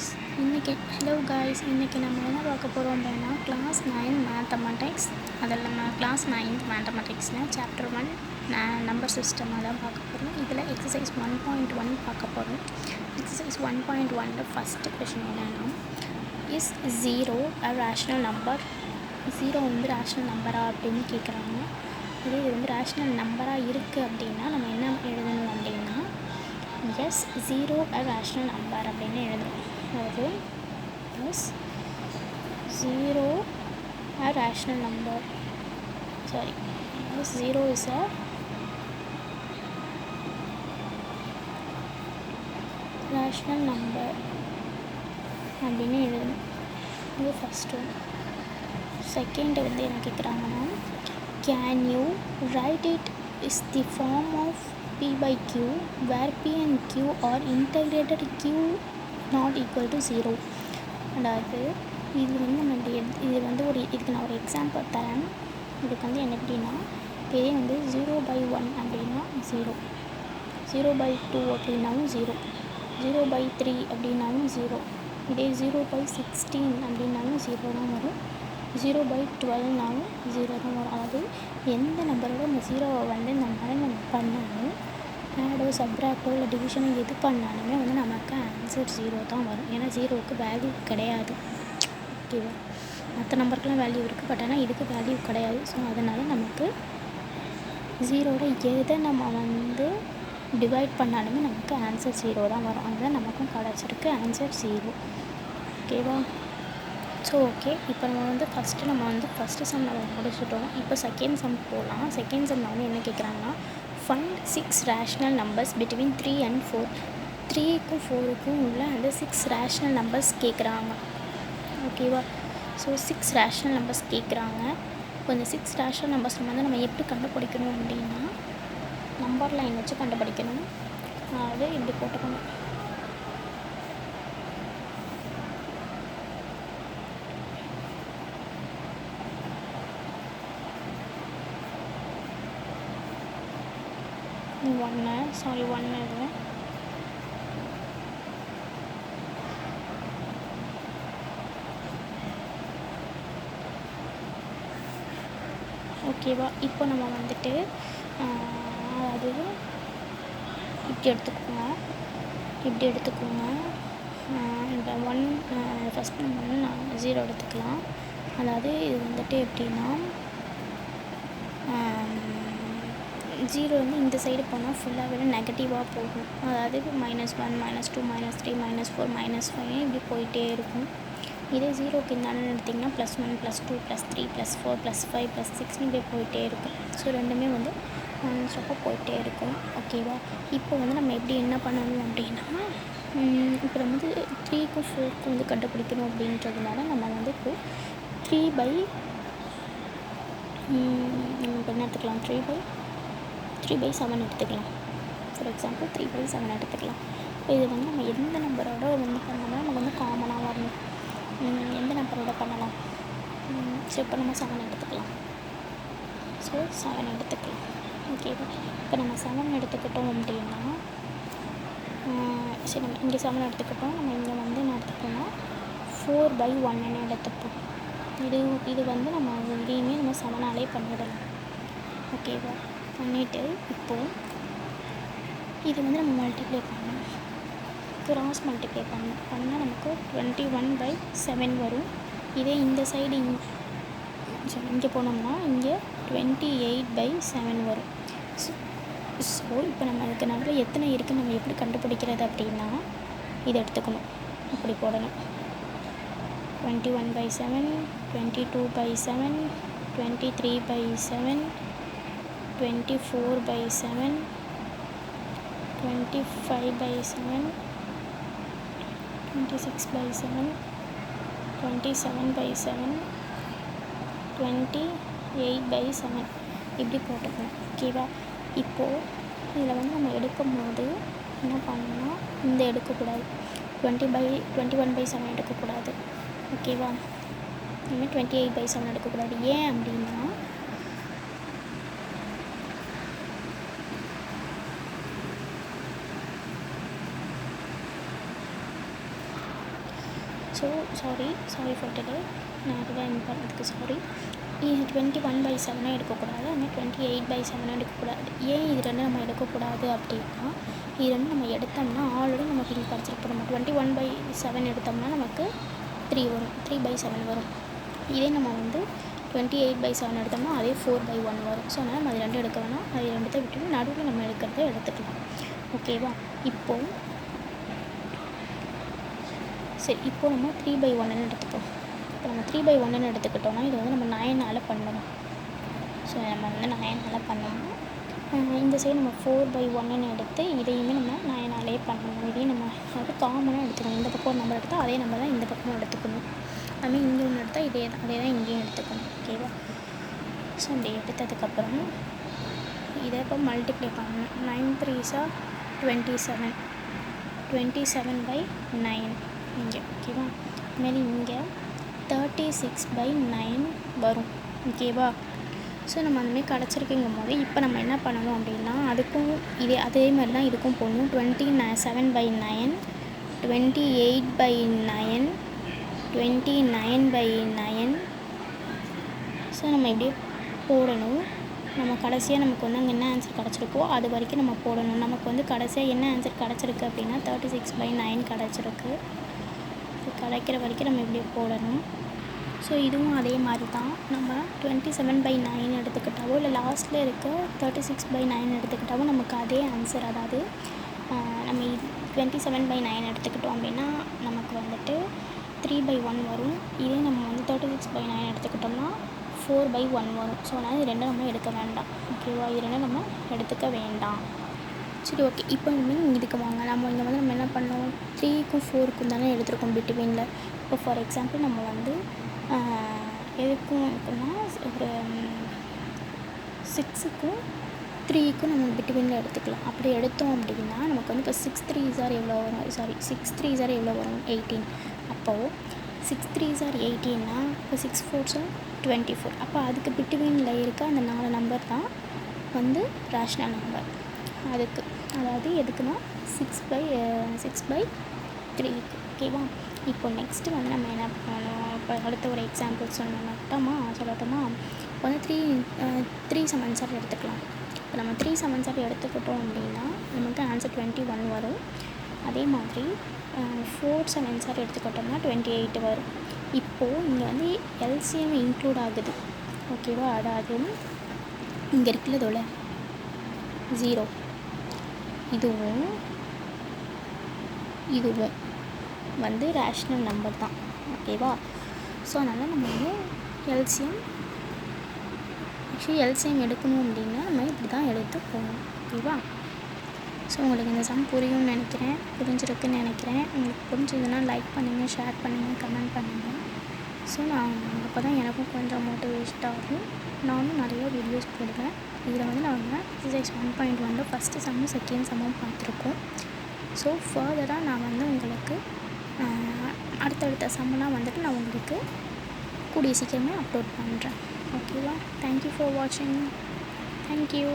Hello guys, இன்றைக்கி நம்ம என்ன பார்க்க போகிறோம் அப்படின்னா கிளாஸ் 9 மேத்தமெட்டிக்ஸ். அதில் நம்ம கிளாஸ் 9th மேத்தமெட்டிக்ஸில் சாப்டர் 1 நம்பர் சிஸ்டம் தான் பார்க்க போகிறோம். இதில் எக்ஸசைஸ் 1.1 பார்க்க போகிறோம். எக்ஸசைஸ் 1.1 ஃபஸ்ட்டு கொஷின் என்னென்னா, இஸ் 0 a ரேஷ்னல் நம்பர்? 0 வந்து ரேஷ்னல் நம்பரா அப்படின்னு கேட்குறாங்க. இது ரேஷ்னல் நம்பராக இருக்குது அப்படின்னா நம்ம என்ன எழுதணும் அப்படின்னா, எஸ் 0 a ரேஷ்னல் நம்பர் அப்படின்னு எழுதணும். அதாவது S 0 a rational number, sorry, yes 0 is a rational number அப்படின்னு எழுதணும். இது ஃபஸ்ட்டு. செகண்ட் வந்து என்ன கேட்குறாங்கன்னா, can you write it is the form of p by q where p and q are integrated q not equal to 0. அதாவது இது வந்து நம்ம இது வந்து இதுக்கு நான் ஒரு எக்ஸாம்பிள் தரேன். இதுக்கு வந்து என்ன எப்படின்னா, இதே வந்து 0/1 அப்படின்னா 0, 0/2 அப்படின்னாலும் 0, 0/3 அப்படின்னாலும் 0, இதே 0/16 அப்படின்னாலும் 0 தான் வரும், 0/12னாலும் 0 தான் வரும். அதாவது எந்த நம்பரோட நம்ம 0வை வந்து இந்த மாதிரி நம்ம பண்ணாலும், ஆடோ சப்ராக்டோ இல்லை டிவிஷனோ எது பண்ணாலுமே வந்து நமக்கு ஆன்சர் 0 தான் வரும். ஏன்னா 0க்கு வேல்யூ கிடையாது. ஓகேவா? மற்ற நம்பருக்குலாம் வேல்யூ இருக்குது, பட் ஆனால் இதுக்கு வேல்யூ கிடையாது. ஸோ அதனால் நமக்கு 0வோட எதை நம்ம வந்து டிவைட் பண்ணாலுமே நமக்கு ஆன்சர் 0 தான் வரும். அதுதான் நமக்கும் கிடச்சிருக்கு ஆன்சர் 0. ஓகேவா? ஸோ ஓகே, இப்போ நம்ம வந்து ஃபஸ்ட்டு சம் நம்ம முடிச்சிட்டோம். இப்போ செகண்ட் சம் போகலாம். செகண்ட் சம் வந்து என்ன கேட்குறாங்கன்னா, find 6 rational numbers between 3 and 4. 3க்கும் 4க்கும் உள்ள அந்த 6 rational numbers கேட்குறாங்க. ஓகேவா? ஸோ 6 rational numbers கேட்குறாங்க. இப்போ இந்த 6 rational numbers வந்து நம்ம எப்படி கண்டுபிடிக்கணும் அப்படின்னா, நம்பர் லைன் வச்சு கண்டுபிடிக்கணும். அதாவது இப்படி போட்டுக்கணும். ஒன்று இது ஓகேவா? இப்போ நம்ம வந்துட்டு அதாவது இப்படி எடுத்துக்கோங்க, இந்த 1 ஃபஸ்ட் நம்ம வந்து 0 எடுத்துக்கலாம். அதாவது இது வந்துட்டு எப்படின்னா, 0 வந்து இந்த சைடு போனால் ஃபுல்லாகவே நெகட்டிவாக போகும். அதாவது -1 -2 -3 -4 -5 இப்படி போயிட்டே இருக்கும். இதே 0க்கு இந்தாண்ட எடுத்திங்கன்னா +1 +2 +3 +4 +5 +6 இப்படி போயிட்டே இருக்கும். ஸோ ரெண்டுமே வந்து ஸ்டெப்பாக போயிட்டே இருக்கும். ஓகேவா? இப்போ வந்து நம்ம எப்படி என்ன பண்ணணும் அப்படின்னா, இப்போ நம்ம வந்து 3க்கும் 4க்கும் வந்து கண்டுபிடிக்கணும் அப்படின்றதுனால நம்ம வந்து இப்போ 3/7 எடுத்துக்கலாம். 3/7 எடுத்துக்கலாம். ஃபார் எக்ஸாம்பிள் 3/7 எடுத்துக்கலாம். இப்போ இது வந்து நம்ம எந்த நம்பரோட வந்து பண்ணோம்னா நமக்கு வந்து காமனாக வரணும். எந்த நம்பரோட பண்ணலாம்? ஸோ இப்போ நம்ம 7 எடுத்துக்கலாம். ஸோ 7 எடுத்துக்கலாம். ஓகேவா? இப்போ நம்ம 7 எடுத்துக்கிட்டோம் அப்படின்னா, சரி நம்ம இங்கே 7 எடுத்துக்கிட்டோம். நம்ம இங்கே வந்து என்ன எடுத்துக்கிட்டோம்னா 4/1 எடுத்துப்போம். இது வந்து நம்ம இதையுமே நம்ம 7ஆலே பண்ணிடலாம். ஓகேவா? பண்ணிவிட்டு இப்போது இது வந்து நம்ம மல்டிப்ளை பண்ணணும், கிராஸ் மல்டிப்ளை பண்ணால் நமக்கு 21/7 வரும். இதே இந்த சைடு இங்கே போனோம்னா இங்கே 28/7 வரும். ஸோ இப்போ நம்ம அதுக்கு நடுவில் எத்தனை இருக்குது நம்ம எப்படி கண்டுபிடிக்கிறது அப்படின்னா, இதை எடுத்துக்கணும், இப்படி போடணும். 21/7, 22/7, 23/7, 24/7, 25/7, 26/7, 27/7, 28/7 இப்படி போட்டுக்கணும். ஓகேவா? இப்போது இதில் வந்து நம்ம எடுக்கும் போது என்ன பண்ணணும்னா, இந்த எடுக்கக்கூடாது, 21/7 எடுக்கக்கூடாது. ஓகேவா? இனிமேல் 28/7 எடுக்கக்கூடாது. ஏன் அப்படின்னா, ஸோ சாரி ஃபார் டுடே. நான் அதுதான் பண்ணதுக்கு சாரி. 21/7 எடுக்கக்கூடாது, அதுமாதிரி 28/7 எடுக்கக்கூடாது. ஏன் இது ரெண்டும் நம்ம எடுக்கக்கூடாது அப்படின்னா, இது ரெண்டும் நம்ம எடுத்தோம்னா ஆல்ரெடி நமக்கு இங்கே கிடச்சிருக்கு. நம்ம 21/7 எடுத்தோம்னா நமக்கு 3 வரும், 3/7 வரும். இதே நம்ம வந்து 28/7 எடுத்தோம்னா அதே 4/1 வரும். ஸோ அதனால் நம்ம அது ரெண்டும் எடுக்க வேணாம், அது ரெண்டுத்தை விட்டுட்டு நடுவில் நம்ம எடுக்கிறத எடுத்துக்கலாம். ஓகேவா? இப்போது சரி, இப்போது நம்ம 3/1 எடுத்துப்போம். இப்போ நம்ம 3/1 எடுத்துக்கிட்டோம்னா இது வந்து நம்ம 9ஆல் பண்ணணும். ஸோ நம்ம வந்து 9ஆல் பண்ணணும். இந்த சைடு நம்ம 4/1 எடுத்து இதையுமே நம்ம 9ஆலே பண்ணணும். இதையும் நம்ம அது காமனாக எடுத்துக்கணும். இந்த பக்கம் ஒரு நம்பர் எடுத்தால் அதே நம்பர் தான் இந்த பக்கமும் எடுத்துக்கணும். அதுமாதிரி இங்கே ஒன்று எடுத்தால் அதே தான் இங்கேயும் எடுத்துக்கணும். ஓகேவா? ஸோ அப்படி எடுத்ததுக்கப்புறம் இதை இப்போ மல்டிப்ளை பண்ணணும். 9 3s are 27, 27/9 இங்கே. ஓகேவா? இதுமாரி இங்கே 36/9 வரும். ஓகேவா? ஸோ நம்ம அந்தமாரி கிடச்சிருக்குங்கும் போது இப்போ நம்ம என்ன பண்ணணும் அப்படின்னா, அதுக்கும் அதே மாதிரி தான் இதுக்கும் போடணும். 27/9, 28/9, 29/9. ஸோ நம்ம இப்படியே போடணும். நம்ம கடைசியாக நமக்கு வந்து அங்கே என்ன ஆன்சர் கிடச்சிருக்கோ அது வரைக்கும் நம்ம போடணும். நமக்கு வந்து கடைசியாக என்ன ஆன்சர் கிடச்சிருக்கு அப்படின்னா 36/9 கிடச்சிருக்கு. கிடைக்கிற வரைக்கும் நம்ம இப்படியே போடணும். ஸோ இதுவும் அதே மாதிரி தான். நம்ம 27/9 எடுத்துக்கிட்டாவோ இல்லை லாஸ்ட்டில் இருக்க 36/9 எடுத்துக்கிட்டாவோ நமக்கு அதே ஆன்சர். அதாவது நம்ம 27/9 எடுத்துக்கிட்டோம் அப்படின்னா நமக்கு வந்துட்டு 3/1 வரும். இதே நம்ம வந்து 36/9 எடுத்துக்கிட்டோம்னா 4/1 வரும். ஸோ அதனால் இது ரெண்டும் நம்ம எடுக்க வேண்டாம். ஓகேவா? இது ரெண்டும் நம்ம எடுத்துக்க வேண்டாம். சரி, ஓகே. இப்போ இதுக்கு வாங்க. நம்ம இங்கே வந்து நம்ம என்ன பண்ணோம், 3க்கும் 4க்கும் தானே எடுத்துருக்கோம் பிட்வீனில். இப்போ ஃபார் எக்ஸாம்பிள் நம்ம வந்து எதுக்கும் அப்படின்னா ஒரு 6க்கும் 3க்கும் நம்ம பிட்வீனில் எடுத்துக்கலாம். அப்படி எடுத்தோம் அப்படின்னா நமக்கு வந்து இப்போ 6 3s are எவ்வளோ வரும், 6 3s are எவ்வளோ வரும், 18. அப்போது 6 3s are 18னா இப்போ 6 4s are 24. அப்போ அதுக்கு பிட்வீனில் இருக்க அந்த 4 நம்பர் தான் வந்து ரேஷ்னல் நம்பர். அதுக்கு அதாவது எதுக்குன்னா 6/3. ஓகேவா? இப்போ நெக்ஸ்ட்டு வந்து நம்ம என்ன பண்ணணும், இப்போ அடுத்த ஒரு எக்ஸாம்பிள் சொல்லட்டுமா? இப்போ வந்து 3 7s are எடுத்துக்கலாம். இப்போ நம்ம 3 7s are எடுத்துக்கிட்டோம் அப்படின்னா நமக்கு ஆன்சர் 21 வரும். அதே மாதிரி 4 7s are எடுத்துக்கிட்டோம்னா 28 வரும். இப்போது இங்கே வந்து எல்சிஎம் இன்க்ளூட் ஆகுது. ஓகேவா? அதாவது இங்கே இருக்குல்லதோட 0 இதுவும் வந்து ரேஷ்னல் நம்பர் தான். ஓகேவா? ஸோ அதனால் நம்ம வந்து எல்சிஎம் எடுக்கணும் அப்படின்னா நம்ம இப்படி தான் எடுத்து போகணும். ஓகேவா? ஸோ உங்களுக்கு இந்த சம் புரிஞ்சிருக்குன்னு நினைக்கிறேன். உங்களுக்கு புரிஞ்சதுன்னா லைக் பண்ணுங்கள், ஷேர் பண்ணுங்கள், கமெண்ட் பண்ணுங்கள். ஸோ நான் அப்போ தான் எனக்கும் கொஞ்சம் மோட்டிவேட் ஆகும். நானும் நிறைய வீடியோஸ் போடுவேன். இதில் வந்து நாங்கள் எக்ஸசைஸ் 1.1 ஃபஸ்ட்டு சம்மும் செகண்ட் சம்மும் பார்த்துருக்கோம். ஸோ ஃபர்தராக நான் வந்து உங்களுக்கு அடுத்தடுத்த சம்மெலாம் வந்துட்டு நான் உங்களுக்கு கூடிய சீக்கிரமே அப்லோட் பண்ணுறேன். ஓகேவா? தேங்க்யூ ஃபார் வாட்சிங். தேங்க்யூ.